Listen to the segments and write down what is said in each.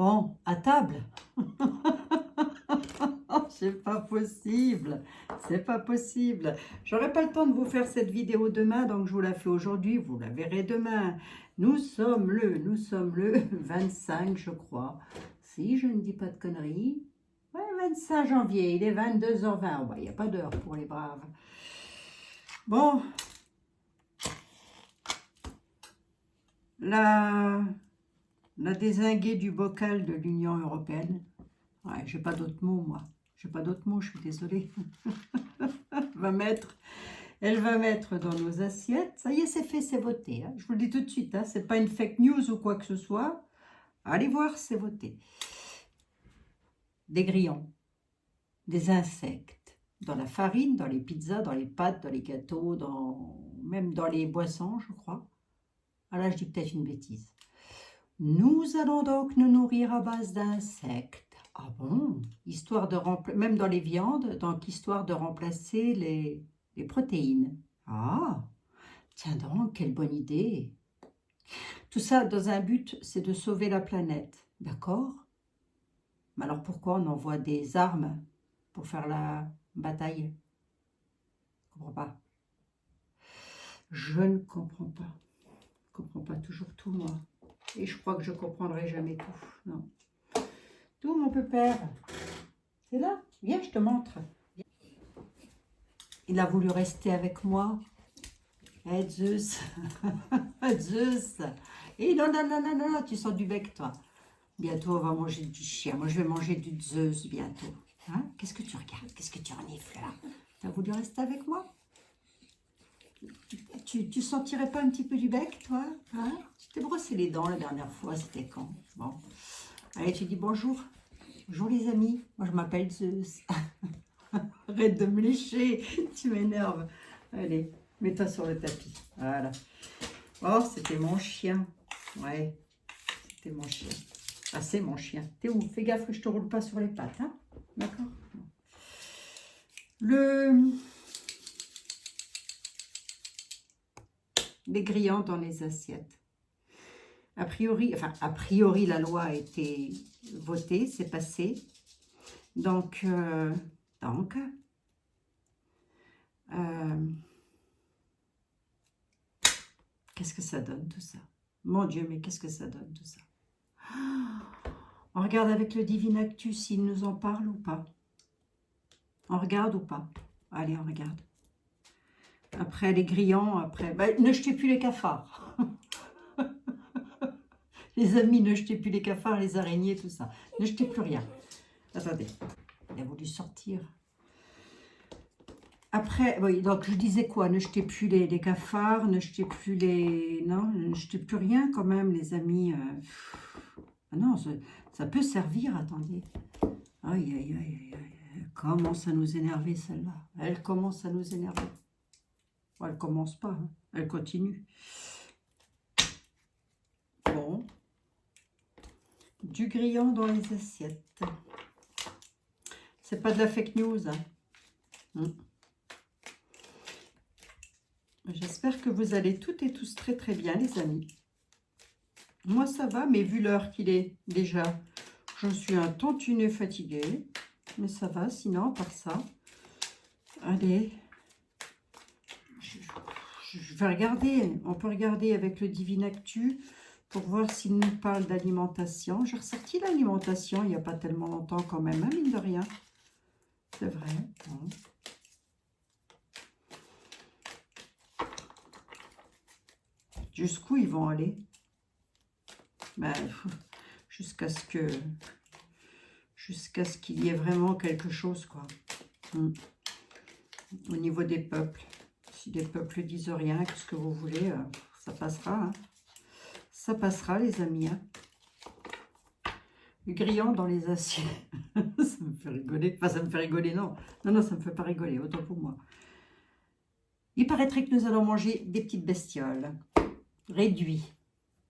Bon, à table. C'est pas possible. C'est pas possible. J'aurai pas le temps de vous faire cette vidéo demain, donc je vous la fais aujourd'hui. Vous la verrez demain. Nous sommes le 25, je crois. Si je ne dis pas de conneries. Ouais, 25 janvier, il est 22h20. Il n'y a pas d'heure pour les braves. Bon. La dézinguée du bocal de l'Union européenne. Ouais, j'ai pas d'autres mots, moi. J'ai pas d'autres mots, je suis désolée. Elle va mettre dans nos assiettes. Ça y est, c'est fait, c'est voté. Hein. Je vous le dis tout de suite, hein. C'est pas une fake news ou quoi que ce soit. Allez voir, c'est voté. Des grillons, des insectes, dans la farine, dans les pizzas, dans les pâtes, dans les gâteaux, même dans les boissons, je crois. Ah là, je dis peut-être une bêtise. Nous allons donc nous nourrir à base d'insectes. Ah bon? Histoire de même dans les viandes, donc histoire de remplacer les protéines. Ah, tiens donc, quelle bonne idée. Tout ça dans un but, c'est de sauver la planète. D'accord? Mais alors pourquoi on envoie des armes pour faire la bataille? Je ne comprends pas. Je ne comprends pas. Je ne comprends pas toujours tout, moi. Et je crois que je ne comprendrai jamais tout. Non. Tout, mon pépère. C'est là. Viens, je te montre. Il a voulu rester avec moi. Eh, Zeus. Zeus. Et non, non, non, non, non, tu sens du bec, toi. Bientôt, on va manger du chien. Moi, je vais manger du Zeus bientôt. Hein? Qu'est-ce que tu regardes? Qu'est-ce que tu renifles là? Tu as voulu rester avec moi? Tu sentirais pas un petit peu du bec, toi? Hein? Tu t'es brossé les dents la dernière fois, c'était quand? Bon. Allez, tu dis bonjour. Bonjour les amis. Moi, je m'appelle Zeus. Arrête de me lécher. Tu m'énerves. Allez, mets-toi sur le tapis. Voilà. Oh, c'était mon chien. Ouais, c'était mon chien. Ah, c'est mon chien. T'es où? Fais gaffe que je te roule pas sur les pattes. Hein? D'accord? Les grillons dans les assiettes. A priori, la loi a été votée, c'est passé. Donc, qu'est-ce que ça donne tout ça? Mon Dieu, mais qu'est-ce que ça donne tout ça? On regarde avec le Divinactu s'il nous en parle ou pas. On regarde ou pas? Allez, on regarde. Après les grillons, après... ne jetez plus les cafards. Les amis, ne jetez plus les cafards, les araignées, tout ça. Ne jetez plus rien. Attendez, il a voulu sortir. Après, oui, donc je disais quoi? Ne jetez plus les cafards, ne jetez plus les... Non, ne jetez plus rien quand même, les amis. Ah non, ça peut servir, attendez. Aïe, aïe, aïe, aïe. Elle commence à nous énerver, celle-là. Elle commence à nous énerver. Bon, elle commence pas, hein. Elle continue. Bon. Du grillon dans les assiettes. C'est pas de la fake news, hein. J'espère que vous allez toutes et tous très très bien, les amis. Moi, ça va, mais vu l'heure qu'il est déjà, je suis un tantinet fatiguée. Mais ça va, sinon, par ça. Allez. Je vais regarder. On peut regarder avec le Divinactu pour voir s'il nous parle d'alimentation. J'ai ressorti l'alimentation il n'y a pas tellement longtemps quand même, hein, mine de rien. C'est vrai. Bon. Jusqu'où ils vont aller? Ben, jusqu'à ce qu'il y ait vraiment quelque chose, quoi. Au niveau des peuples. Si les peuples disent rien, qu'est-ce que vous voulez, ça passera. Hein. Ça passera, les amis. Hein. Le grillon dans les assiettes. Ça me fait rigoler. Enfin, ça me fait rigoler, non. Non, ça me fait pas rigoler, autant pour moi. Il paraîtrait que nous allons manger des petites bestioles. Réduits.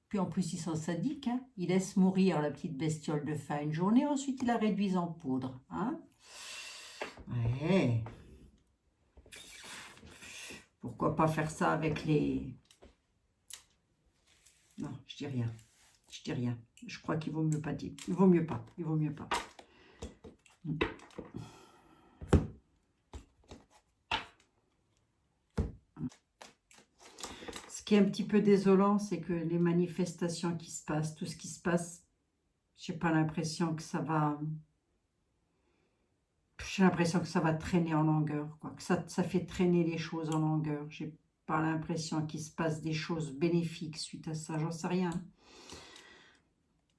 Puis en plus, ils sont sadiques. Hein. Ils laissent mourir la petite bestiole de faim une journée. Ensuite, ils la réduisent en poudre. Hein. Ouais. Pourquoi pas faire ça avec les... Non, je dis rien. Je dis rien. Je crois qu'il vaut mieux pas dire. Il vaut mieux pas. Il vaut mieux pas. Ce qui est un petit peu désolant, c'est que les manifestations qui se passent, tout ce qui se passe, j'ai pas l'impression que ça va... J'ai l'impression que ça va traîner en longueur, quoi. Que ça fait traîner les choses en longueur. J'ai pas l'impression qu'il se passe des choses bénéfiques suite à ça. J'en sais rien.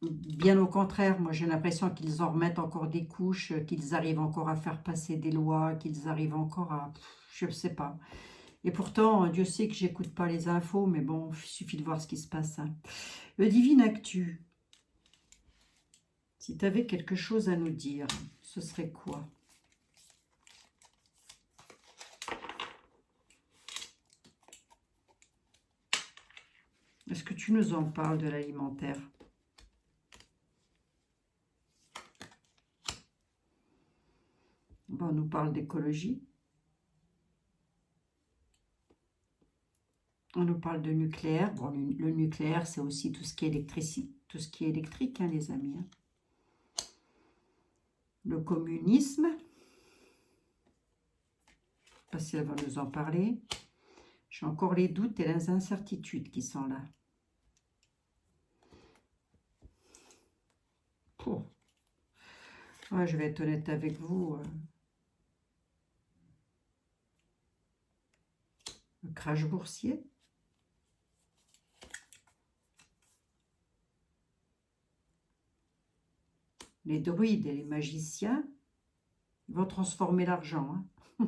Bien au contraire, moi j'ai l'impression qu'ils en remettent encore des couches, qu'ils arrivent encore à faire passer des lois, qu'ils arrivent encore à... Je ne sais pas. Et pourtant, Dieu sait que j'écoute pas les infos, mais bon, il suffit de voir ce qui se passe. Hein. Le Divin Actu, si tu avais quelque chose à nous dire, ce serait quoi? Est-ce que tu nous en parles de l'alimentaire? Bon, on nous parle d'écologie. On nous parle de nucléaire. Bon, le nucléaire, c'est aussi tout ce qui est électrique, hein, les amis. Hein. Le communisme. Je ne sais pas si elle va nous en parler. J'ai encore les doutes et les incertitudes qui sont là. Oh. Ouais, je vais être honnête avec vous. Le crash boursier. Les druides et les magiciens vont transformer l'argent. Hein.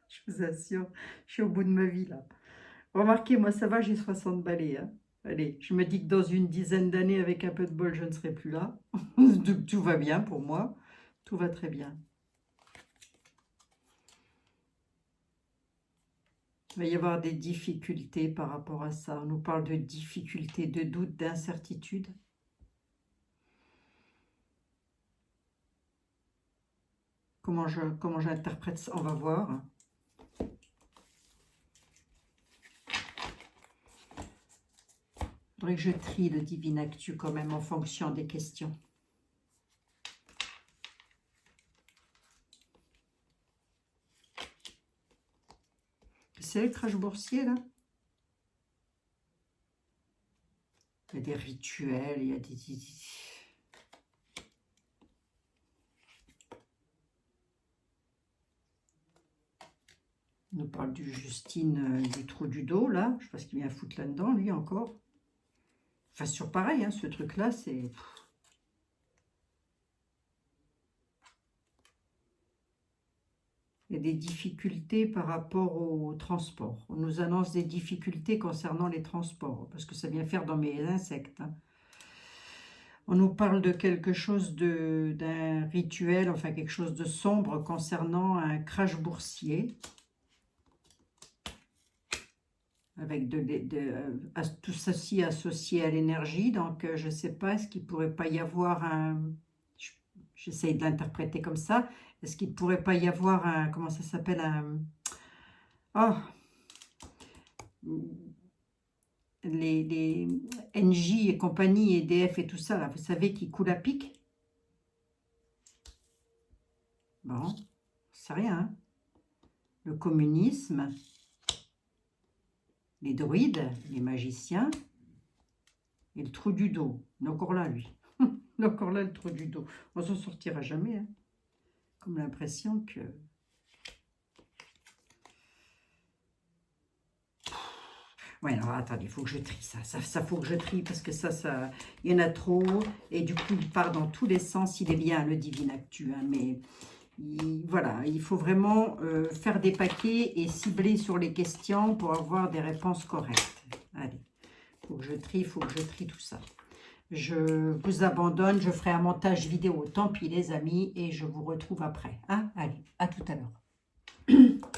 Je vous assure, je suis au bout de ma vie là. Remarquez, moi ça va, j'ai 60 balais. Hein. Allez, je me dis que dans une dizaine d'années, avec un peu de bol, je ne serai plus là. Tout va bien pour moi. Tout va très bien. Il va y avoir des difficultés par rapport à ça. On nous parle de difficultés, de doutes, d'incertitudes. Comment j'interprète ça? On va voir. Il faudrait que je trie le Divin Actu quand même en fonction des questions. C'est le crash boursier, là? Il y a des rituels, il y a des... On nous parle du Justine du trou du dos, là. Je sais pas ce qu'il vient foutre là-dedans, lui, encore. Enfin, sur pareil, hein, ce truc-là, c'est... Il y a des difficultés par rapport au transport. On nous annonce des difficultés concernant les transports, parce que ça vient faire dans mes insectes. Hein. On nous parle de quelque chose d'un rituel, enfin quelque chose de sombre concernant un crash boursier. Avec tout ceci associé à l'énergie. Donc, je ne sais pas, est-ce qu'il ne pourrait pas y avoir un... J'essaye de l'interpréter comme ça. Est-ce qu'il ne pourrait pas y avoir un... Comment ça s'appelle un... Oh, les NJ et compagnie, EDF et tout ça, là, vous savez, qui coulent à pic. Bon, c'est rien. Hein. Le communisme, les druides, les magiciens, et le trou du dos. Il est encore là, lui. Il est encore là, le trou du dos. On s'en sortira jamais. Hein. Comme l'impression que... Ouais, alors attendez, il faut que je trie ça. Ça faut que je trie parce que ça, il y en a trop. Et du coup, il part dans tous les sens. Il est bien, le Divin Actu. Hein, mais voilà, il faut vraiment faire des paquets et cibler sur les questions pour avoir des réponses correctes. Allez, il faut que je trie tout ça. Je vous abandonne, je ferai un montage vidéo. Tant pis les amis, et je vous retrouve après. Hein, allez, à tout à l'heure.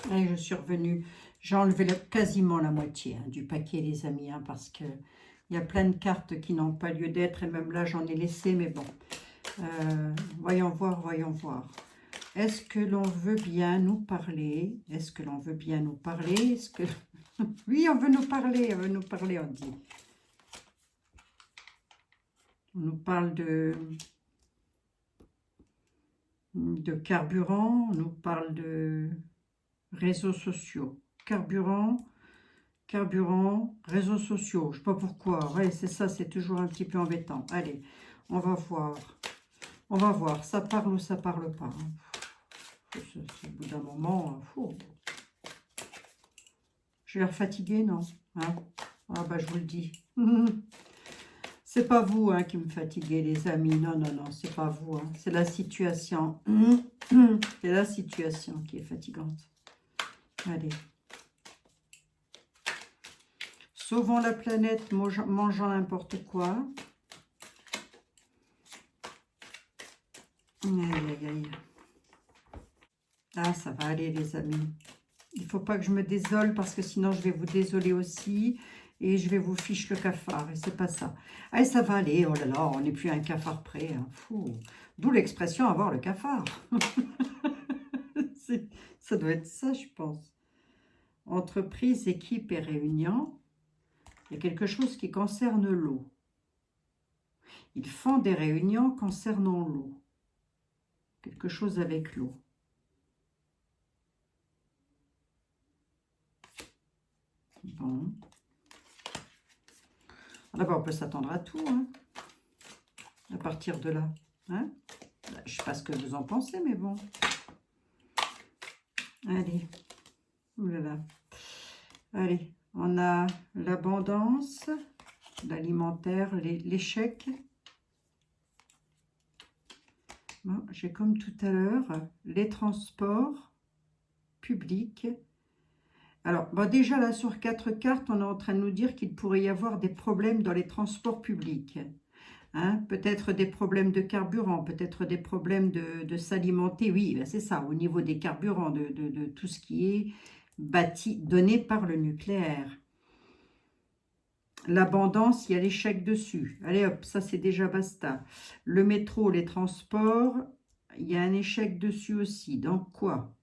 Allez, je suis revenue. J'ai enlevé quasiment la moitié hein, du paquet, les amis, hein, parce que il y a plein de cartes qui n'ont pas lieu d'être, et même là, j'en ai laissé, mais bon. Voyons voir, voyons voir. Est-ce que l'on veut bien nous parler? Est-ce que l'on veut bien nous parler? Est-ce que Oui, on veut nous parler, on dit. On nous parle de carburant, on nous parle de réseaux sociaux. Carburant, réseaux sociaux. Je ne sais pas pourquoi. Ouais, c'est ça, c'est toujours un petit peu embêtant. Allez, on va voir. On va voir. Ça parle ou ça parle pas. Au bout d'un moment, je vais l'air fatiguée, non hein? Ah bah je vous le dis. C'est pas vous hein, qui me fatiguez, les amis. Non, non, non, c'est pas vous. Hein. C'est la situation. C'est la situation qui est fatigante. Allez. Sauvons la planète, mangeant n'importe quoi. Aïe, aïe, aïe. Ah, ça va aller, les amis. Il ne faut pas que je me désole parce que sinon, je vais vous désoler aussi. Et je vais vous fiche le cafard. Et c'est pas ça. Allez, ça va aller. Oh là là, on n'est plus à un cafard près. Hein. D'où l'expression avoir le cafard. Ça doit être ça, je pense. Entreprise, équipe et réunion. Il y a quelque chose qui concerne l'eau. Ils font des réunions concernant l'eau. Quelque chose avec l'eau. Bon. D'abord, on peut s'attendre à tout, hein, à partir de là. Hein. Je ne sais pas ce que vous en pensez, mais bon. Allez. Ouh là là. Allez, on a l'abondance, l'alimentaire, l'échec. Bon, j'ai comme tout à l'heure, les transports publics. Alors, bon, déjà là, sur 4 cartes, on est en train de nous dire qu'il pourrait y avoir des problèmes dans les transports publics. Hein, peut-être des problèmes de carburant, peut-être des problèmes de s'alimenter. Oui, ben c'est ça, au niveau des carburants, de tout ce qui est bâti, donné par le nucléaire. L'abondance, il y a l'échec dessus. Allez hop, ça c'est déjà basta. Le métro, les transports, il y a un échec dessus aussi. Donc quoi?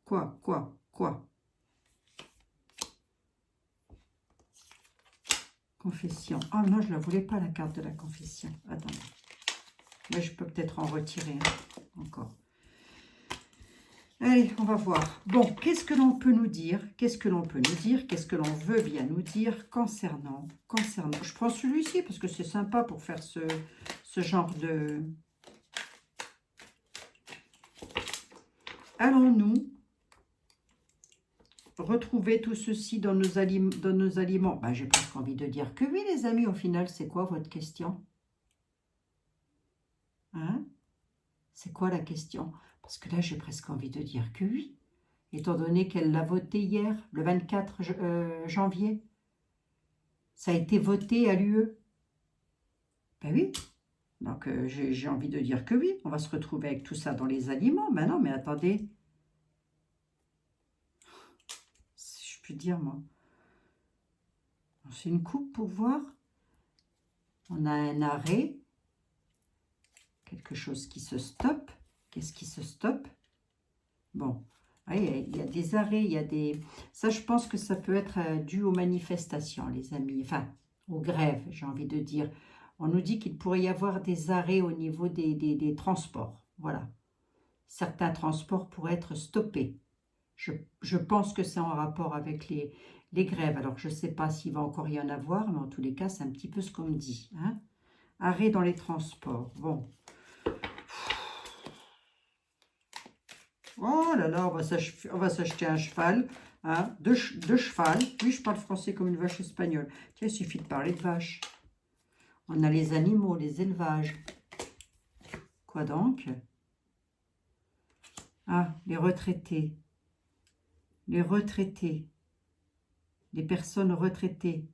Confession. Ah non, je ne la voulais pas, la carte de la confession. Attendez. Là, je peux peut-être en retirer encore. Allez, on va voir. Bon, qu'est-ce que l'on peut nous dire? Qu'est-ce que l'on peut nous dire? Qu'est-ce que l'on veut bien nous dire concernant... Je prends celui-ci parce que c'est sympa pour faire ce genre de... Allons-nous retrouver tout ceci dans nos aliments? Ben, j'ai presque envie de dire que oui, les amis. Au final, c'est quoi votre question? Hein? C'est quoi la question? Parce que là, j'ai presque envie de dire que oui. Étant donné qu'elle l'a voté hier, le 24 janvier. Ça a été voté à l'UE. Ben oui. Donc, j'ai envie de dire que oui. On va se retrouver avec tout ça dans les aliments. Ben non, mais attendez. Si je puis dire, moi. C'est une coupe pour voir. On a un arrêt. Quelque chose qui se stoppe. Qu'est-ce qui se stoppe? Bon. Il y a des arrêts, il y a des... Ça, je pense que ça peut être dû aux manifestations, les amis. Enfin, aux grèves, j'ai envie de dire. On nous dit qu'il pourrait y avoir des arrêts au niveau des transports. Voilà. Certains transports pourraient être stoppés. Je pense que c'est en rapport avec les grèves. Alors, je ne sais pas s'il va encore y en avoir, mais en tous les cas, c'est un petit peu ce qu'on me dit. Hein. Arrêt dans les transports. Bon. Oh là là, on va s'acheter un cheval. Hein, deux chevals. Oui, je parle français comme une vache espagnole. Tiens, il suffit de parler de vache. On a les animaux, les élevages. Quoi donc? Ah, les retraités. Les retraités. Les personnes retraitées.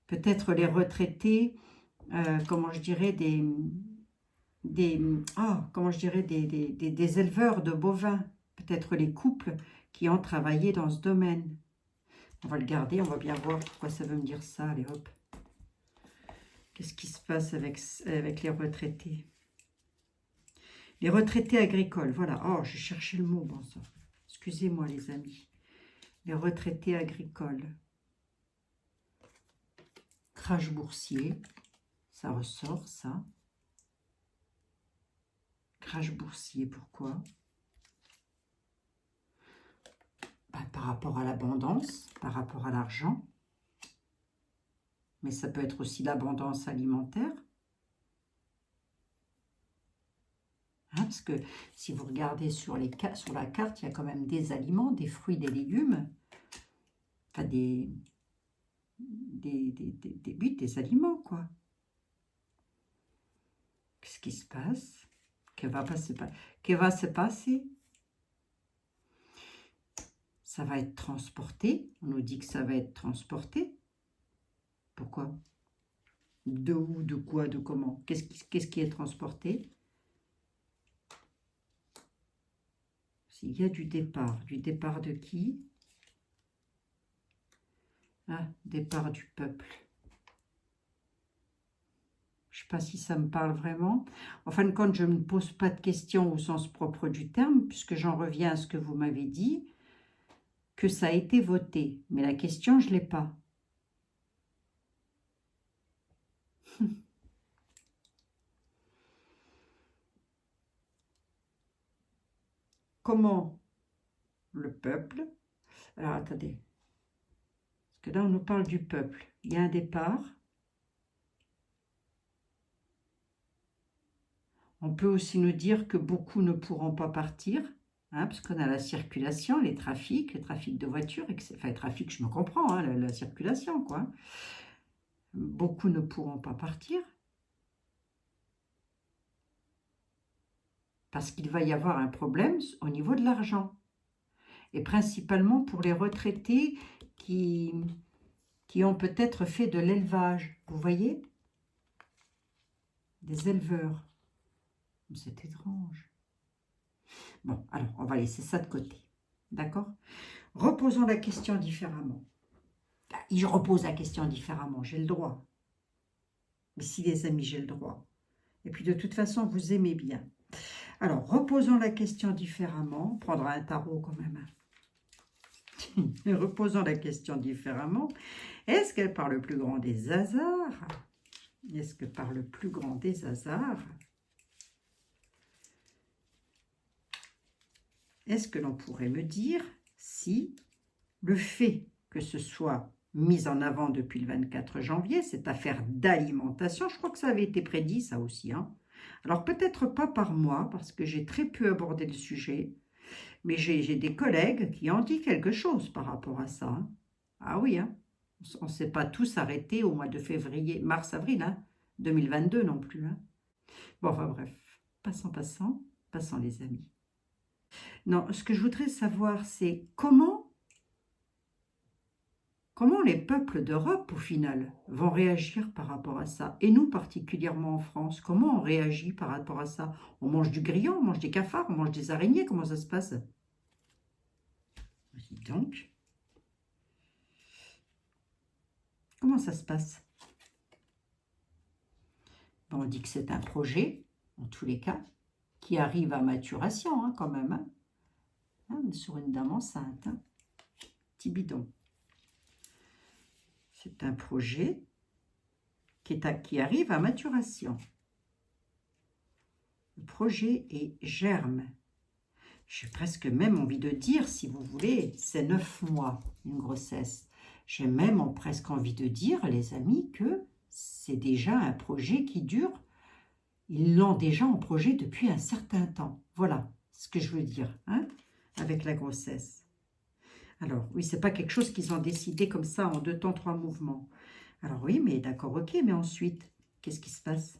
Peut-être les retraités, comment je dirais, comment je dirais, des éleveurs de bovins. Peut-être les couples qui ont travaillé dans ce domaine. On va le garder, on va bien voir pourquoi ça veut me dire ça. Allez, hop. Qu'est-ce qui se passe avec les retraités? Les retraités agricoles, voilà. Oh, j'ai cherché le mot, bon sang. Excusez-moi, les amis. Les retraités agricoles. Crash boursier. Ça ressort, ça. Crash boursier, pourquoi? Par rapport à l'abondance, par rapport à l'argent. Mais ça peut être aussi l'abondance alimentaire. Parce que si vous regardez sur la carte, il y a quand même des aliments, des fruits, des légumes. Enfin, des aliments, quoi. Qu'est-ce qui se passe? Que va se passer? Ça va être transporté. On nous dit que ça va être transporté. Pourquoi? De où, de quoi, de comment? Qu'est-ce qui est transporté? S'il y a du départ de qui? Ah, départ du peuple. Je ne sais pas si ça me parle vraiment. En fin de compte, je ne me pose pas de questions au sens propre du terme, puisque j'en reviens à ce que vous m'avez dit, que ça a été voté. Mais la question, je ne l'ai pas. Comment le peuple... Alors, attendez. Parce que là, on nous parle du peuple. Il y a un départ. On peut aussi nous dire que beaucoup ne pourront pas partir, parce qu'on a la circulation, les trafics de voitures, enfin, les trafics, je me comprends, la circulation, quoi. Beaucoup ne pourront pas partir. Parce qu'il va y avoir un problème au niveau de l'argent. Et principalement pour les retraités qui ont peut-être fait de l'élevage. Vous voyez? Des éleveurs. C'est étrange. Bon, alors, on va laisser ça de côté. D'accord? Reposons la question différemment. Je repose la question différemment, j'ai le droit. Mais si les amis, j'ai le droit. Et puis de toute façon, vous aimez bien. Alors, reposons la question différemment. Prendre un tarot quand même. Reposons la question différemment. Est-ce qu'elle par le plus grand des hasards? Est-ce que par le plus grand des hasards, est-ce que l'on pourrait me dire si le fait que ce soit mis en avant depuis le 24 janvier, cette affaire d'alimentation, je crois que ça avait été prédit ça aussi, alors peut-être pas par moi, parce que j'ai très peu abordé le sujet, mais j'ai des collègues qui ont dit quelque chose par rapport à ça. Ah oui, on ne s'est pas tous arrêtés au mois de février, mars-avril 2022 non plus. Bon, enfin bref, passons les amis. Non, ce que je voudrais savoir, c'est comment les peuples d'Europe, au final, vont réagir par rapport à ça? Et nous, particulièrement en France, comment on réagit par rapport à ça? On mange du grillon, on mange des cafards, on mange des araignées, comment ça se passe? Donc, comment ça se passe? Bon, on dit que c'est un projet, en tous les cas, qui arrive à maturation, quand même. Sur une dame enceinte. Petit bidon. C'est un projet qui arrive à maturation. Le projet est germe. J'ai presque même envie de dire, si vous voulez, c'est 9 mois, une grossesse. J'ai même presque envie de dire, les amis, que c'est déjà un projet qui dure. Ils l'ont déjà en projet depuis un certain temps. Voilà ce que je veux dire, avec la grossesse. Alors, oui, c'est pas quelque chose qu'ils ont décidé comme ça en 2 temps, 3 mouvements. Alors oui, mais d'accord, ok, mais ensuite, qu'est-ce qui se passe?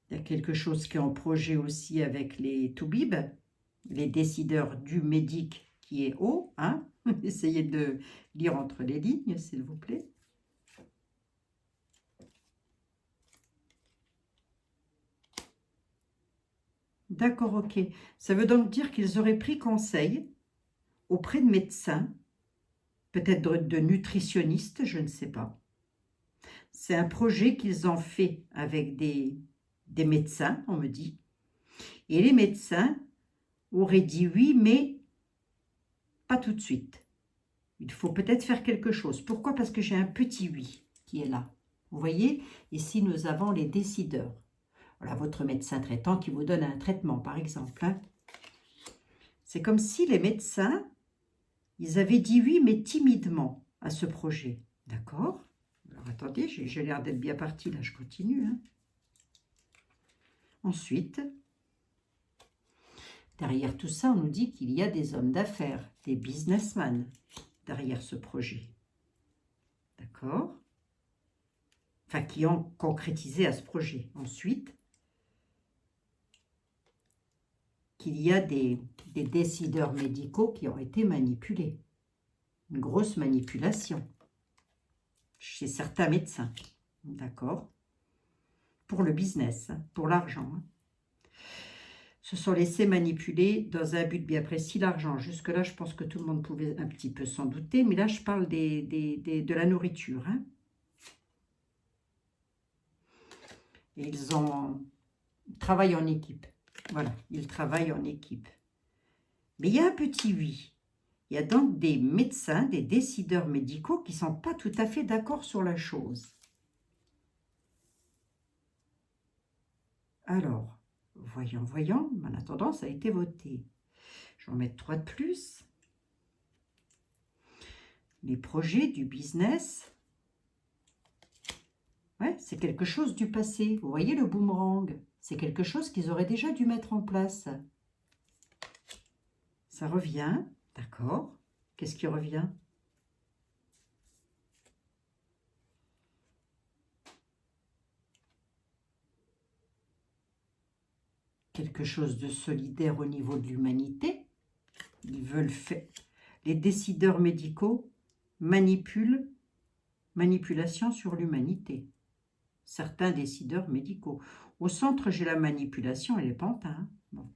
Il y a quelque chose qui est en projet aussi avec les toubibs, les décideurs du médic qui est haut. Essayez de lire entre les lignes, s'il vous plaît. D'accord, ok. Ça veut donc dire qu'ils auraient pris conseil auprès de médecins, peut-être de nutritionnistes, je ne sais pas. C'est un projet qu'ils ont fait avec des médecins, on me dit. Et les médecins aurait dit oui, mais pas tout de suite. Il faut peut-être faire quelque chose. Pourquoi? Parce que j'ai un petit oui qui est là. Vous voyez, ici, nous avons les décideurs. Voilà, votre médecin traitant qui vous donne un traitement, par exemple. Hein. C'est comme si les médecins, ils avaient dit oui, mais timidement à ce projet. D'accord? Alors, attendez, j'ai l'air d'être bien parti, là, je continue. Hein. Ensuite, derrière tout ça, on nous dit qu'il y a des hommes d'affaires, des businessmen derrière ce projet. D'accord? Enfin, qui ont concrétisé à ce projet. Ensuite, qu'il y a des décideurs médicaux qui ont été manipulés. Une grosse manipulation chez certains médecins. D'accord? Pour le business, pour l'argent. Se sont laissés manipuler dans un but bien précis, l'argent. Jusque-là, je pense que tout le monde pouvait un petit peu s'en douter, mais là, je parle de la nourriture. Hein. Et ils travaillent en équipe. Voilà, ils travaillent en équipe. Mais il y a un petit oui. Il y a donc des médecins, des décideurs médicaux qui ne sont pas tout à fait d'accord sur la chose. Alors, voyons, en attendant, ça a été voté. Je vais en mettre 3 de plus. Les projets du business, ouais, c'est quelque chose du passé. Vous voyez le boomerang? C'est quelque chose qu'ils auraient déjà dû mettre en place. Ça revient, d'accord. Qu'est-ce qui revient? Quelque chose de solidaire au niveau de l'humanité. Ils veulent faire. Les décideurs médicaux manipulation sur l'humanité. Certains décideurs médicaux. Au centre, j'ai la manipulation et les pantins. Bon.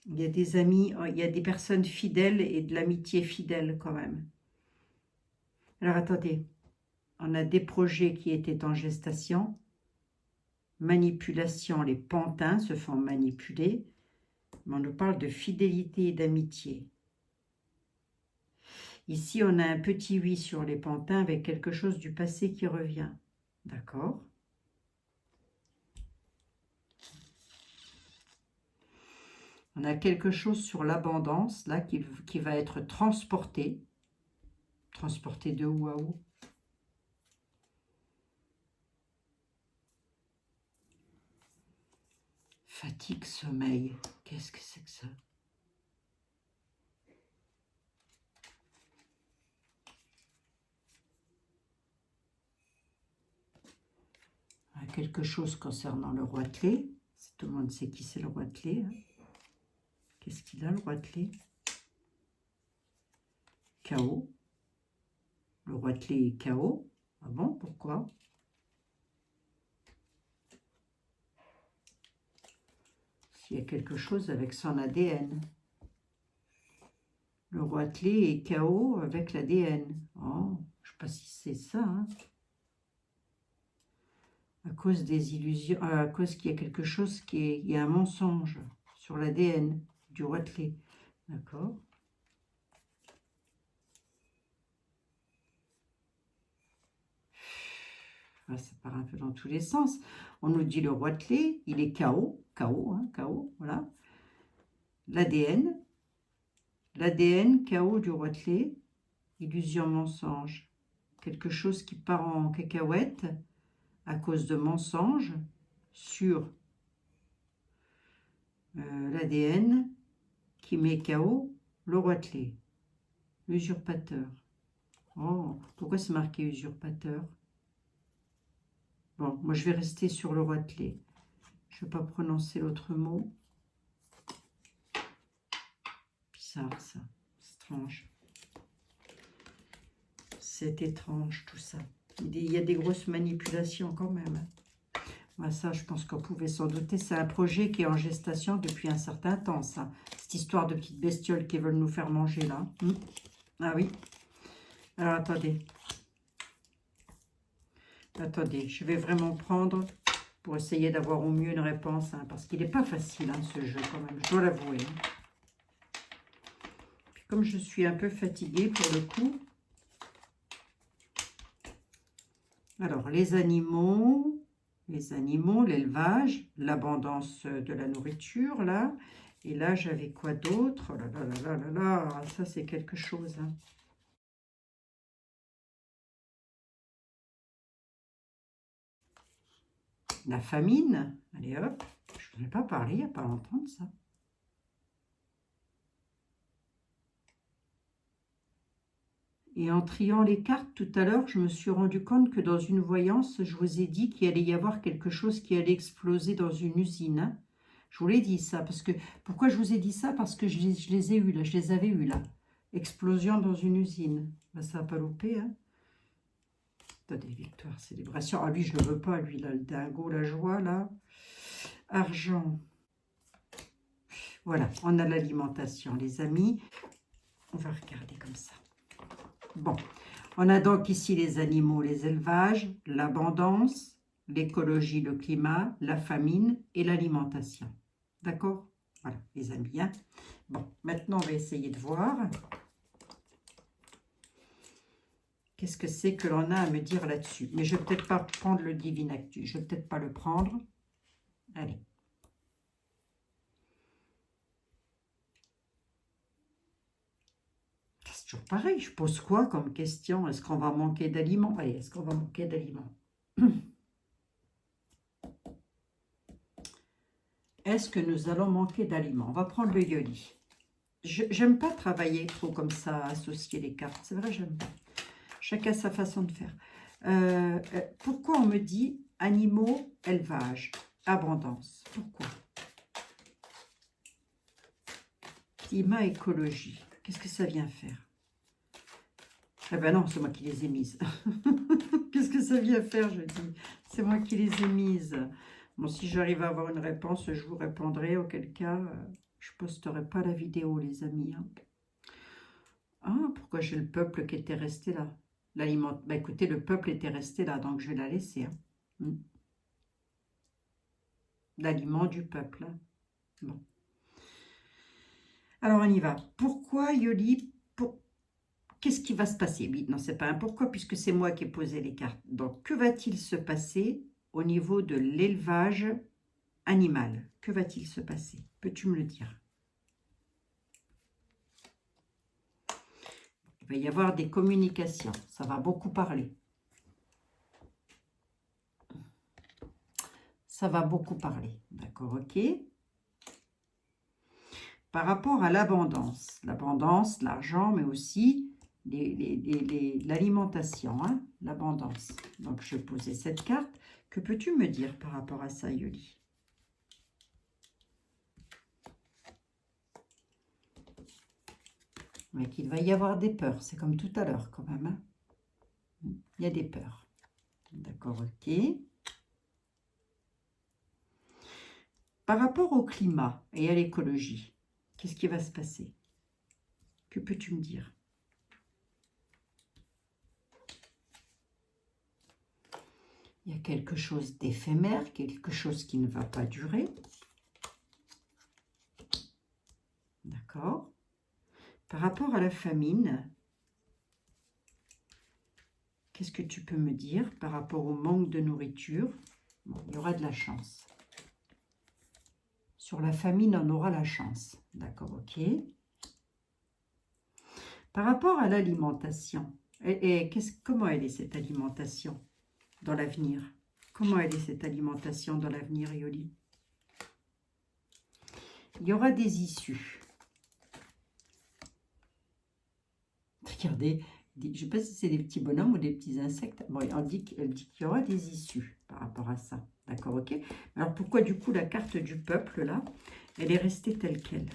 Il y a des amis, il y a des personnes fidèles et de l'amitié fidèle quand même. Alors attendez, on a des projets qui étaient en gestation. Manipulation, les pantins se font manipuler. Mais on nous parle de fidélité et d'amitié. Ici, on a un petit oui sur les pantins avec quelque chose du passé qui revient. D'accord? On a quelque chose sur l'abondance, là, qui va être transporté. Transporté de où à où? Fatigue, sommeil. Qu'est-ce que c'est que ça? Quelque chose concernant le roi de clé. Tout le monde sait qui c'est le roi de clé. Hein. Qu'est-ce qu'il a, le roi de clé? Chaos. Le roi de clé est chaos. Ah bon, pourquoi? S'il y a quelque chose avec son ADN. Le roi de clé est chaos avec l'ADN. Oh, je ne sais pas si c'est ça. Hein. À cause des illusions, à cause qu'il y a quelque chose il y a un mensonge sur l'ADN du roi de clé. D'accord. Ah, ça part un peu dans tous les sens. On nous dit le roi de clé, il est chaos, hein, chaos, voilà. L'ADN, chaos du roi de clé, illusion, mensonge. Quelque chose qui part en cacahuète à cause de mensonges sur l'ADN qui met KO le roi de clé. Usurpateur. Oh, pourquoi c'est marqué usurpateur? Bon, moi je vais rester sur le roi de clé. Je ne vais pas prononcer l'autre mot. Bizarre ça, c'est étrange. C'est étrange tout ça. Il y a des grosses manipulations quand même. Moi, ça, je pense qu'on pouvait s'en douter. C'est un projet qui est en gestation depuis un certain temps, ça. Cette histoire de petites bestioles qui veulent nous faire manger, là. Ah oui. Alors, attendez. Attendez, je vais vraiment prendre pour essayer d'avoir au mieux une réponse, hein, parce qu'il n'est pas facile, hein, ce jeu, quand même, je dois l'avouer. Puis comme je suis un peu fatiguée pour le coup. Alors, les animaux, l'élevage, l'abondance de la nourriture, là. Et là, j'avais quoi d'autre? Oh là là là là là là, ça c'est quelque chose, hein. La famine, allez hop, je n'en ai pas parlé il n'y a pas longtemps de ça. Et en triant les cartes tout à l'heure, je me suis rendu compte que dans une voyance, je vous ai dit qu'il allait y avoir quelque chose qui allait exploser dans une usine, hein. Je vous l'ai dit ça, parce que... Pourquoi je vous ai dit ça? Parce que je les ai eus là, je les avais eus là. Explosion dans une usine. Ben, ça n'a pas loupé, hein. Attendez, victoire, célébration. Ah, lui, je ne le veux pas, lui, là, le dingo, la joie, là. Argent. Voilà, on a l'alimentation, les amis. On va regarder comme ça. Bon, on a donc ici les animaux, les élevages, l'abondance, l'écologie, le climat, la famine et l'alimentation. D'accord? Voilà, les amis, hein. Bon, maintenant, on va essayer de voir. Qu'est-ce que c'est que l'on a à me dire là-dessus? Mais je ne vais peut-être pas prendre le Divin Actu. Je ne vais peut-être pas le prendre. Allez. C'est toujours pareil. Je pose quoi comme question? Est-ce qu'on va manquer d'aliments? Allez, est-ce qu'on va manquer d'aliments? Est-ce que nous allons manquer d'aliments? On va prendre le Yoli. J'aime pas travailler trop comme ça, associer les cartes. C'est vrai, j'aime pas. Chacun sa façon de faire. Pourquoi on me dit animaux, élevage, abondance? Pourquoi? Climat, écologie. Qu'est-ce que ça vient faire? Ah ben non, c'est moi qui les ai mises. Qu'est-ce que ça vient faire, je dis? C'est moi qui les ai mises. Bon, si j'arrive à avoir une réponse, je vous répondrai. Auquel cas, je ne posterai pas la vidéo, les amis, hein. Ah, pourquoi j'ai le peuple qui était resté là? L'aliment. Bah écoutez, le peuple était resté là, donc je vais la laisser, hein. L'aliment du peuple, hein. Bon. Alors on y va. Pourquoi Yoli? Qu'est-ce qui va se passer? Oui, non, c'est pas un pourquoi, puisque c'est moi qui ai posé les cartes. Donc, que va-t-il se passer au niveau de l'élevage animal? Que va-t-il se passer? Peux-tu me le dire? Il va y avoir des communications. Ça va beaucoup parler. Ça va beaucoup parler. D'accord, ok. Par rapport à l'abondance, l'argent, mais aussi l'alimentation, hein, l'abondance. Donc, je posais cette carte. Que peux-tu me dire par rapport à ça, Yoli? Mais qu'il va y avoir des peurs. C'est comme tout à l'heure, quand même, hein. Il y a des peurs. D'accord, ok. Par rapport au climat et à l'écologie, qu'est-ce qui va se passer? Que peux-tu me dire? Il y a quelque chose d'éphémère, quelque chose qui ne va pas durer. D'accord. Par rapport à la famine, qu'est-ce que tu peux me dire par rapport au manque de nourriture? Bon, il y aura de la chance. Sur la famine, on aura la chance. D'accord, ok. Par rapport à l'alimentation, comment elle est cette alimentation dans l'avenir? Comment elle est cette alimentation dans l'avenir, Yoli? Il y aura des issues. Regardez, je ne sais pas si c'est des petits bonhommes ou des petits insectes. Bon, elle dit qu'il y aura des issues par rapport à ça. D'accord, ok. Alors pourquoi du coup la carte du peuple, là, elle est restée telle qu'elle?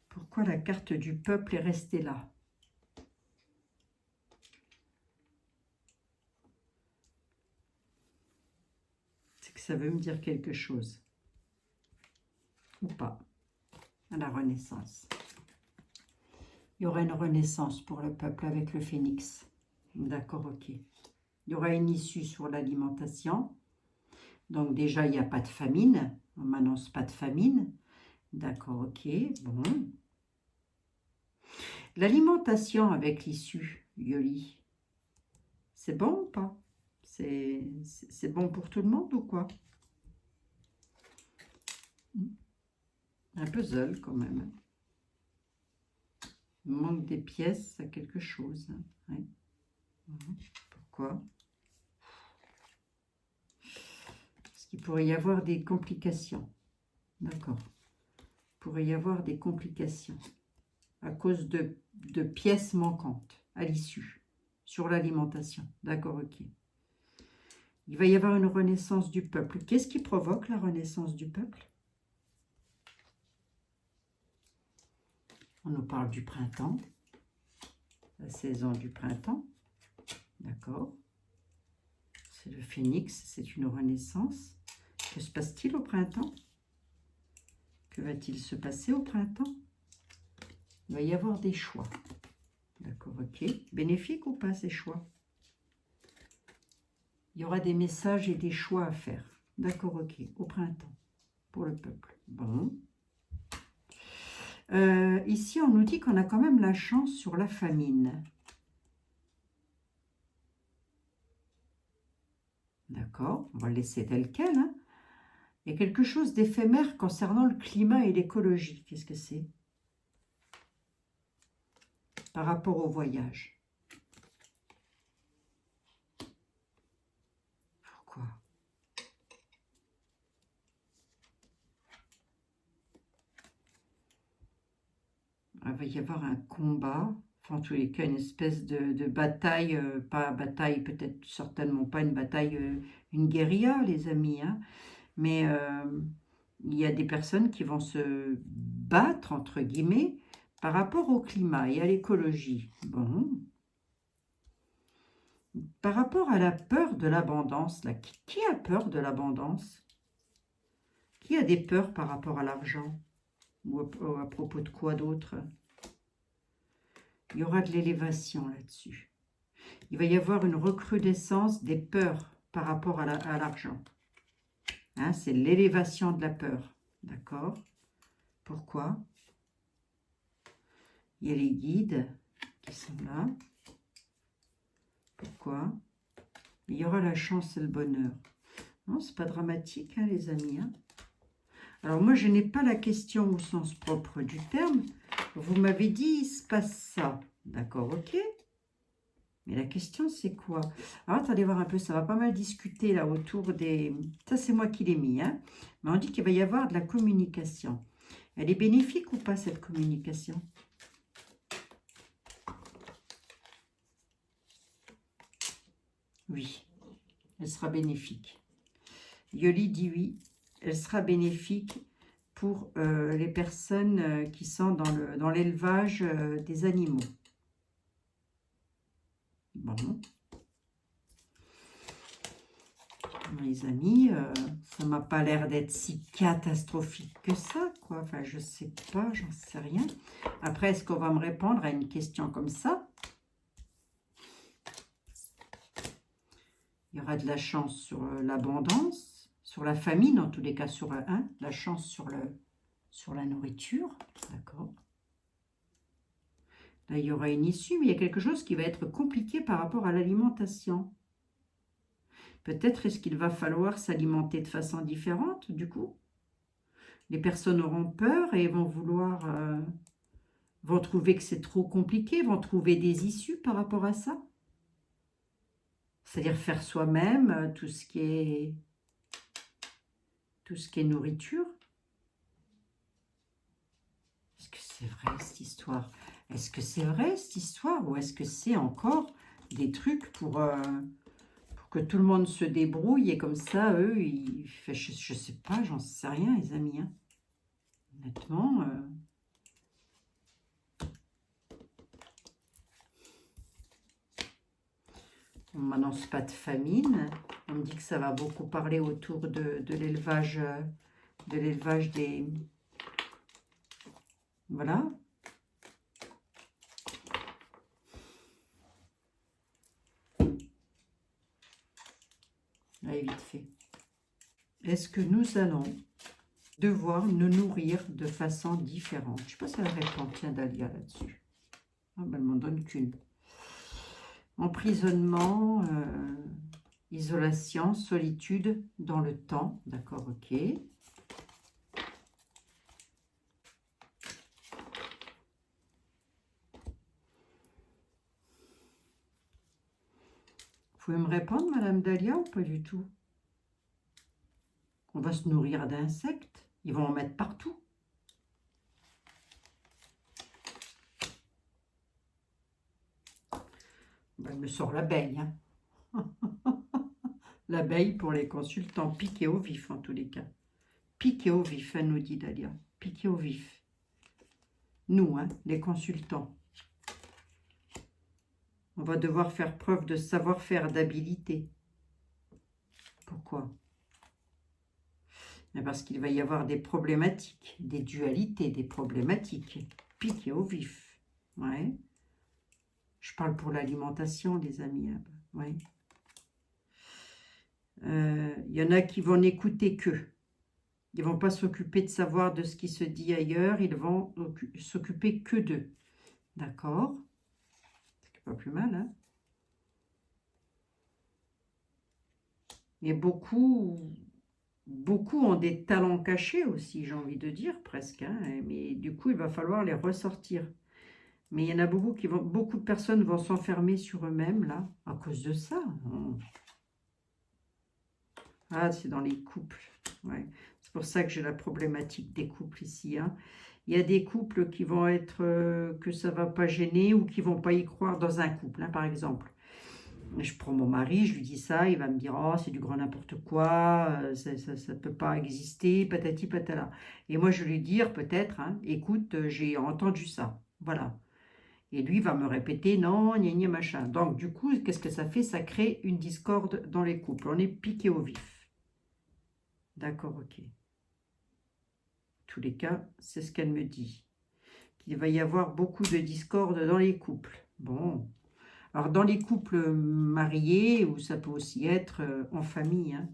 Pourquoi la carte du peuple est restée là? C'est que ça veut me dire quelque chose. ou pas à la Renaissance. Il y aura une renaissance pour le peuple avec le phénix. D'accord, ok. Il y aura une issue sur l'alimentation. Donc déjà, il n'y a pas de famine. On m'annonce pas de famine. D'accord, ok. Bon. L'alimentation avec l'issue, Yoli, c'est bon ou pas? C'est bon pour tout le monde ou quoi? Un puzzle quand même. Il manque des pièces à quelque chose. Ouais. Pourquoi? Parce qu'il pourrait y avoir des complications. D'accord. Il pourrait y avoir des complications à cause de pièces manquantes à l'issue sur l'alimentation. D'accord, ok. Il va y avoir une renaissance du peuple. Qu'est-ce qui provoque la renaissance du peuple? On nous parle du printemps, la saison du printemps. D'accord. C'est le phénix, c'est une renaissance. Que se passe-t-il au printemps? Que va-t-il se passer au printemps? Il va y avoir des choix. D'accord, ok. Bénéfique ou pas ces choix? Il y aura des messages et des choix à faire. D'accord, ok. Au printemps, pour le peuple. Bon. Ici, on nous dit qu'on a quand même la chance sur la famine. D'accord, on va le laisser tel quel. Hein. Il y a quelque chose d'éphémère concernant le climat et l'écologie. Qu'est-ce que c'est? Par rapport au voyage. Pourquoi? Il va y avoir un combat, enfin, en tous les cas une espèce de bataille, pas bataille, peut-être certainement pas une bataille, une guérilla les amis, hein, mais il y a des personnes qui vont se battre, entre guillemets, par rapport au climat et à l'écologie. Bon. Par rapport à la peur de l'abondance, là, qui a peur de l'abondance? Qui a des peurs par rapport à l'argent? Ou à propos de quoi d'autre? Il y aura de l'élévation là-dessus. Il va y avoir une recrudescence des peurs par rapport à l'argent. Hein, c'est l'élévation de la peur. D'accord? Pourquoi? Il y a les guides qui sont là. Pourquoi? Il y aura la chance et le bonheur. Non, c'est pas dramatique, hein, les amis. Hein. Alors moi, je n'ai pas la question au sens propre du terme. Vous m'avez dit, il se passe ça. D'accord, ok. Mais la question, c'est quoi? Alors, attendez voir un peu, ça va pas mal discuter là autour des... Ça, c'est moi qui l'ai mis. Hein. Mais on dit qu'il va y avoir de la communication. Elle est bénéfique ou pas, cette communication? Oui, elle sera bénéfique. Yoli dit oui, elle sera bénéfique pour les personnes qui sont dans l'élevage des animaux. Bon. Les amis, ça m'a pas l'air d'être si catastrophique que ça, quoi. Enfin, je sais pas, j'en sais rien. Après, est-ce qu'on va me répondre à une question comme ça? Il y aura de la chance sur l'abondance, sur la famine, en tous les cas sur la chance sur la nourriture, d'accord. Là, il y aura une issue, mais il y a quelque chose qui va être compliqué par rapport à l'alimentation. Peut-être est-ce qu'il va falloir s'alimenter de façon différente, du coup. Les personnes auront peur et vont vouloir, vont trouver que c'est trop compliqué, vont trouver des issues par rapport à ça. C'est-à-dire faire soi-même tout ce qui est nourriture. Est-ce que c'est vrai cette histoire? Est-ce que c'est vrai cette histoire ou est-ce que c'est encore des trucs pour que tout le monde se débrouille et comme ça, eux, je sais pas, j'en sais rien les amis. Hein. Honnêtement... On ne m'annonce pas de famine. On me dit que ça va beaucoup parler autour de l'élevage Voilà. Allez, vite fait. Est-ce que nous allons devoir nous nourrir de façon différente? Je ne sais pas si elle répond, tiens, Dahlia, là-dessus. Ah, ben, elle m'en donne qu'une. Emprisonnement, isolation, solitude dans le temps. D'accord, ok. Vous pouvez me répondre, Madame Dahlia, ou pas du tout? On va se nourrir d'insectes. Ils vont en mettre partout. Ben, elle me sort l'abeille. Hein. L'abeille pour les consultants, piqué au vif en tous les cas. Piqué au vif, elle nous dit Dahlia. Piqué au vif. Nous, hein, les consultants. On va devoir faire preuve de savoir-faire, d'habilité. Pourquoi? Parce qu'il va y avoir des problématiques, des dualités, des problématiques. Piqué au vif. Ouais. Je parle pour l'alimentation, les amis. Ouais. Y en a qui vont n'écouter que. Ils ne vont pas s'occuper de savoir de ce qui se dit ailleurs. Ils vont s'occuper que d'eux. D'accord? C'est pas plus mal, hein? Et beaucoup ont des talents cachés aussi, j'ai envie de dire, presque. Hein, mais du coup, il va falloir les ressortir. Mais il y en a beaucoup de personnes vont s'enfermer sur eux-mêmes, là, à cause de ça. Ah, c'est dans les couples. Ouais. C'est pour ça que j'ai la problématique des couples ici. Hein. Il y a des couples qui vont être, que ça ne va pas gêner ou qui ne vont pas y croire dans un couple, hein, par exemple. Je prends mon mari, je lui dis ça, il va me dire « Oh, c'est du grand n'importe quoi, ça ne peut pas exister, patati patala. » Et moi, je vais lui dire peut-être, hein, « Écoute, j'ai entendu ça. » Voilà. Et lui va me répéter « Non, gna gna machin. » Donc, du coup, qu'est-ce que ça fait? Ça crée une discorde dans les couples. On est piqué au vif. D'accord, ok. En tous les cas, c'est ce qu'elle me dit. Qu'il va y avoir beaucoup de discorde dans les couples. Bon. Alors, dans les couples mariés, ou ça peut aussi être en famille, hein,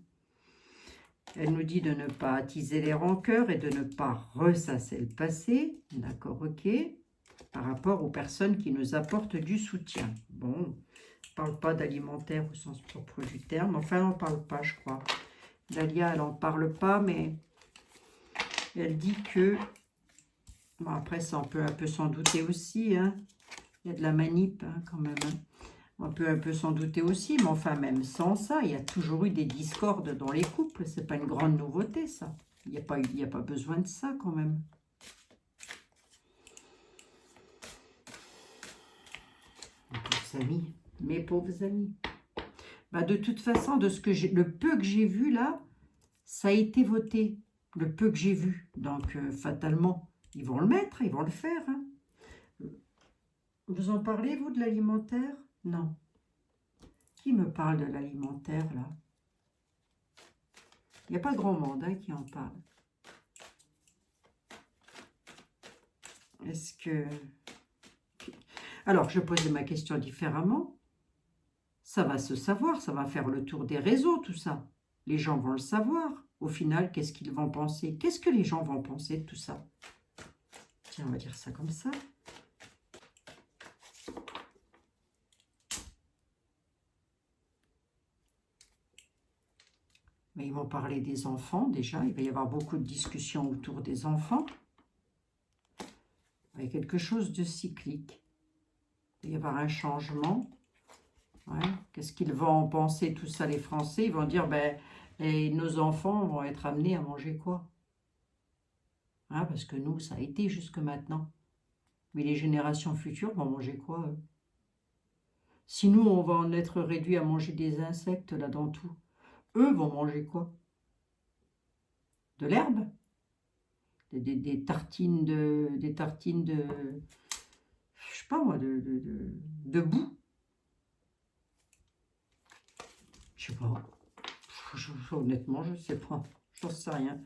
elle nous dit de ne pas attiser les rancœurs et de ne pas ressasser le passé. D'accord, ok. Par rapport aux personnes qui nous apportent du soutien. Bon, on ne parle pas d'alimentaire au sens propre du terme. Enfin, elle n'en parle pas, je crois. Dahlia, elle n'en parle pas, mais elle dit que... Bon, après, ça, on peut un peu s'en douter aussi. Hein. Il y a de la manip, hein, quand même. Hein. On peut un peu s'en douter aussi, mais enfin, même sans ça, il y a toujours eu des discordes dans les couples. C'est pas une grande nouveauté, ça. Il n'y a pas besoin de ça, quand même. Mes pauvres amis. Bah, de toute façon, le peu que j'ai vu là, ça a été voté. Le peu que j'ai vu. Donc, fatalement, ils vont le mettre, ils vont le faire. Hein. Vous en parlez, vous, de l'alimentaire? Non. Qui me parle de l'alimentaire, là? Il n'y a pas grand monde hein, qui en parle. Est-ce que... Alors, je posais ma question différemment. Ça va se savoir, ça va faire le tour des réseaux, tout ça. Les gens vont le savoir. Au final, qu'est-ce qu'ils vont penser? Qu'est-ce que les gens vont penser de tout ça? Tiens, on va dire ça comme ça. Mais ils vont parler des enfants, déjà. Il va y avoir beaucoup de discussions autour des enfants. Il y a quelque chose de cyclique. Il va y avoir un changement. Ouais. Qu'est-ce qu'ils vont en penser, tout ça, les Français? Ils vont dire, ben, nos enfants vont être amenés à manger quoi? Hein, parce que nous, ça a été jusque maintenant. Mais les générations futures vont manger quoi, eux? Si nous, on va en être réduits à manger des insectes, là, dans tout, eux vont manger quoi? De l'herbe? Des tartines de... Je sais pas moi, de boue? Je sais pas. Honnêtement, je sais pas. J'en sais rien.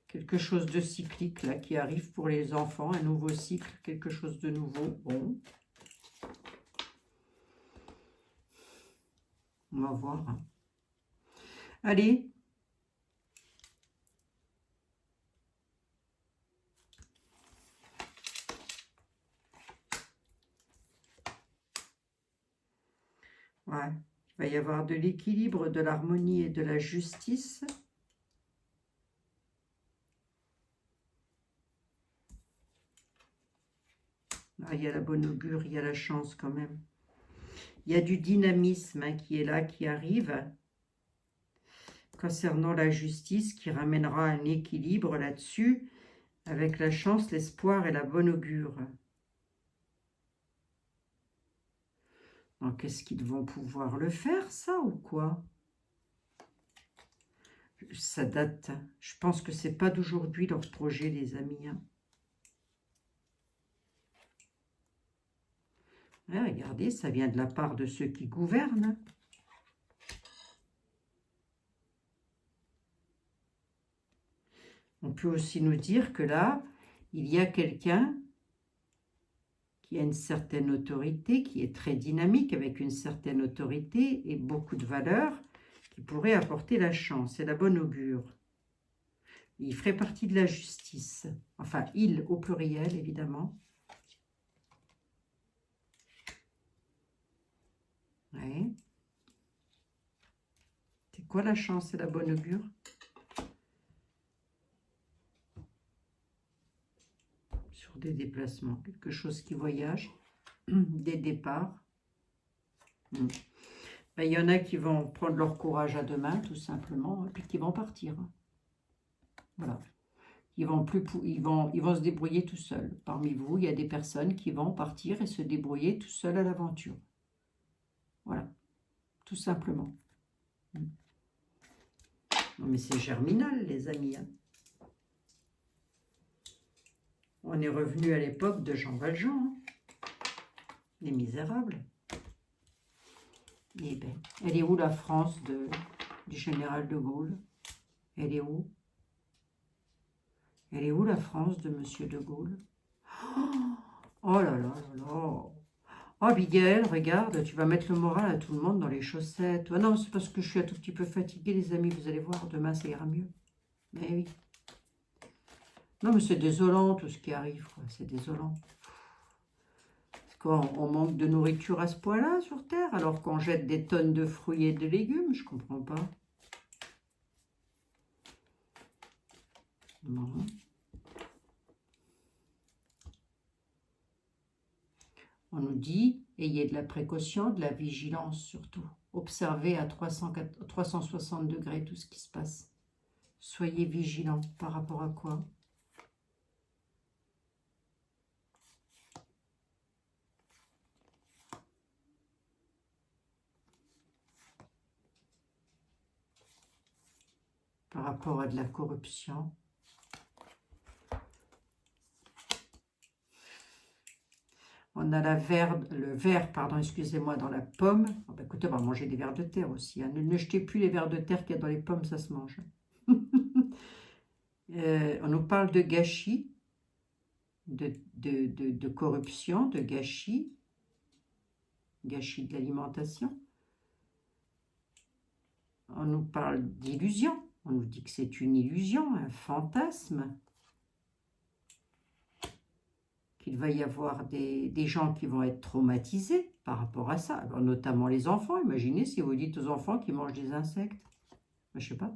Quelque chose de cyclique, là, qui arrive pour les enfants. Un nouveau cycle, quelque chose de nouveau. Bon. On va voir. Hein. Allez. Ouais. Il va y avoir de l'équilibre, de l'harmonie et de la justice. Ah, il y a la bonne augure, il y a la chance quand même. Il y a du dynamisme hein, qui est là, qui arrive. Concernant la justice, qui ramènera un équilibre là-dessus, avec la chance, l'espoir et la bonne augure. Donc, est-ce qu'ils vont pouvoir le faire, ça, ou quoi? Ça date. Je pense que c'est pas d'aujourd'hui leur projet, les amis. Hein. Ouais, regardez, ça vient de la part de ceux qui gouvernent. On peut aussi nous dire que là, il y a quelqu'un qui a une certaine autorité, qui est très dynamique, avec une certaine autorité et beaucoup de valeur, qui pourrait apporter la chance et la bonne augure. Il ferait partie de la justice. Enfin, il au pluriel, évidemment. Ouais. C'est quoi la chance et la bonne augure? Sur des déplacements, quelque chose qui voyage, des départs. Ben, il y en a qui vont prendre leur courage à deux mains, tout simplement, et puis qui vont partir. Voilà. Ils vont se débrouiller tout seuls. Parmi vous, il y a des personnes qui vont partir et se débrouiller tout seuls à l'aventure. Voilà, tout simplement. Non, mais c'est germinal, les amis. Hein. On est revenu à l'époque de Jean Valjean. Hein. Les Misérables. Eh ben, elle est où la France du général de Gaulle? Elle est où? Elle est où la France de Monsieur de Gaulle? Oh là là là là! Oh, Abigail, regarde, tu vas mettre le moral à tout le monde dans les chaussettes. Oh non, c'est parce que je suis un tout petit peu fatiguée, les amis. Vous allez voir, demain, ça ira mieux. Mais oui. Non, mais c'est désolant, tout ce qui arrive. C'est désolant. On manque de nourriture à ce point-là sur Terre, alors qu'on jette des tonnes de fruits et de légumes. Je comprends pas. Non. On nous dit, ayez de la précaution, de la vigilance surtout. Observez à 360 degrés tout ce qui se passe. Soyez vigilants par rapport à quoi? Par rapport à de la corruption. On a le verre, pardon, excusez-moi, dans la pomme. Oh, bah, écoutez, on va manger des vers de terre aussi. Hein. Ne jetez plus les vers de terre qu'il y a dans les pommes, ça se mange. On nous parle de gâchis, de corruption, de gâchis de l'alimentation. On nous parle d'illusion. On nous dit que c'est une illusion, un fantasme. Qu'il va y avoir des gens qui vont être traumatisés par rapport à ça. Alors, notamment les enfants. Imaginez si vous dites aux enfants qu'ils mangent des insectes. Je ne sais pas.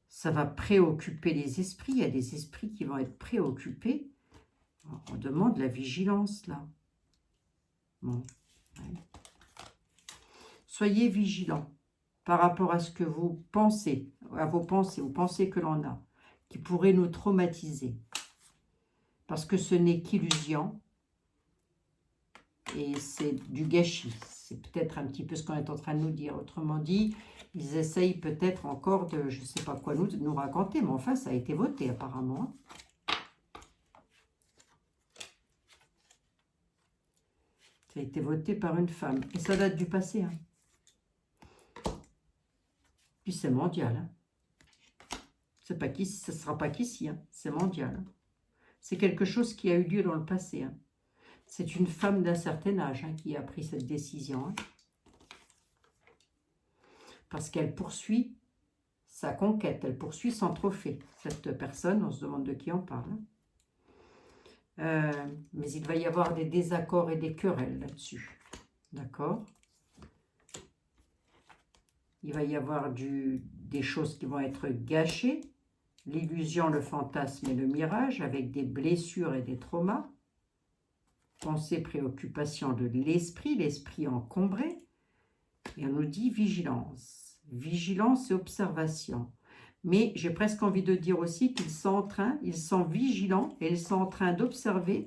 Ça va préoccuper les esprits. Il y a des esprits qui vont être préoccupés. On demande la vigilance, là. Bon. Ouais. Soyez vigilants par rapport à ce que vous pensez, à vos pensées, aux pensées que l'on a, qui pourraient nous traumatiser. Parce que ce n'est qu'illusion et c'est du gâchis. C'est peut-être un petit peu ce qu'on est en train de nous dire. Autrement dit, ils essayent peut-être encore de, je ne sais pas quoi, nous raconter, mais enfin, ça a été voté apparemment. Ça a été voté par une femme. Et ça date du passé. Hein. Puis c'est mondial. Hein. C'est pas qu'ici, ce ne sera pas qu'ici, hein. C'est mondial. Hein. C'est quelque chose qui a eu lieu dans le passé. Hein. C'est une femme d'un certain âge hein, qui a pris cette décision. Hein. Parce qu'elle poursuit sa conquête, elle poursuit son trophée. Cette personne, on se demande de qui on parle. Mais il va y avoir des désaccords et des querelles là-dessus. D'accord? Il va y avoir des choses qui vont être gâchées. L'illusion, le fantasme et le mirage, avec des blessures et des traumas. Pensée, préoccupation de l'esprit encombré. Et on nous dit vigilance. Vigilance et observation. Mais j'ai presque envie de dire aussi qu'ils sont vigilants et ils sont en train d'observer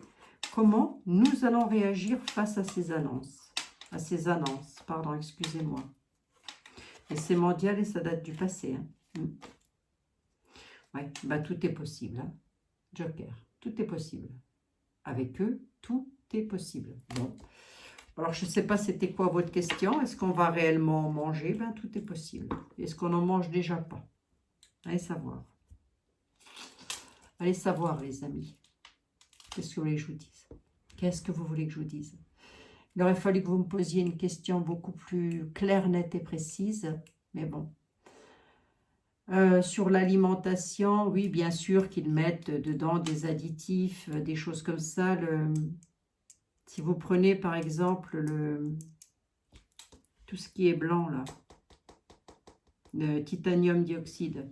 comment nous allons réagir face à ces annonces. Pardon, excusez-moi. Et c'est mondial et ça date du passé. Hein. Ouais, bah tout est possible. Hein. Joker, tout est possible. Avec eux, tout est possible. Bon. Alors, je ne sais pas c'était quoi votre question. Est-ce qu'on va réellement en manger? Ben, tout est possible. Est-ce qu'on en mange déjà pas? Allez savoir. Allez savoir, les amis. Qu'est-ce que vous voulez que je vous dise? Qu'est-ce que vous voulez que je vous dise? Il aurait fallu que vous me posiez une question beaucoup plus claire, nette et précise. Mais bon. Sur l'alimentation, oui, bien sûr qu'ils mettent dedans des additifs, des choses comme ça. Si vous prenez par exemple tout ce qui est blanc, là, le titanium dioxyde,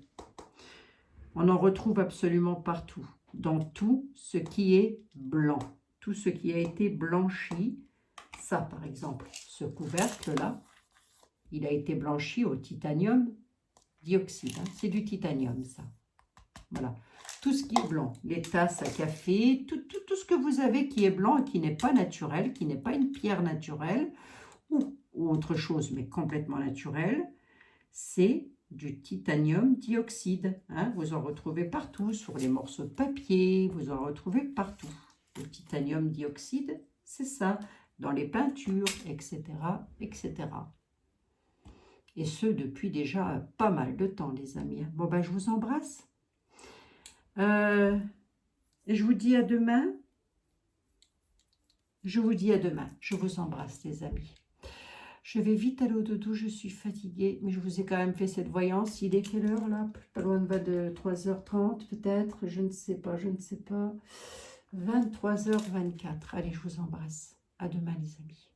on en retrouve absolument partout, dans tout ce qui est blanc, tout ce qui a été blanchi. Ça, par exemple, ce couvercle-là, il a été blanchi au titanium dioxyde. Hein. C'est du titanium, ça. Voilà. Tout ce qui est blanc, les tasses à café, tout ce que vous avez qui est blanc et qui n'est pas naturel, qui n'est pas une pierre naturelle ou autre chose, mais complètement naturelle, c'est du titanium dioxyde. Hein. Vous en retrouvez partout, sur les morceaux de papier, vous en retrouvez partout. Le titanium dioxyde, c'est ça, dans les peintures, etc., etc. Et ce, depuis déjà pas mal de temps, les amis. Bon, ben, je vous embrasse. Je vous dis à demain. Je vous dis à demain. Je vous embrasse, les amis. Je vais vite aller au dodo, je suis fatiguée, mais je vous ai quand même fait cette voyance. Il est quelle heure, là? Pas loin de 3h30, peut-être. Je ne sais pas, 23h24. Allez, je vous embrasse. À demain, les amis.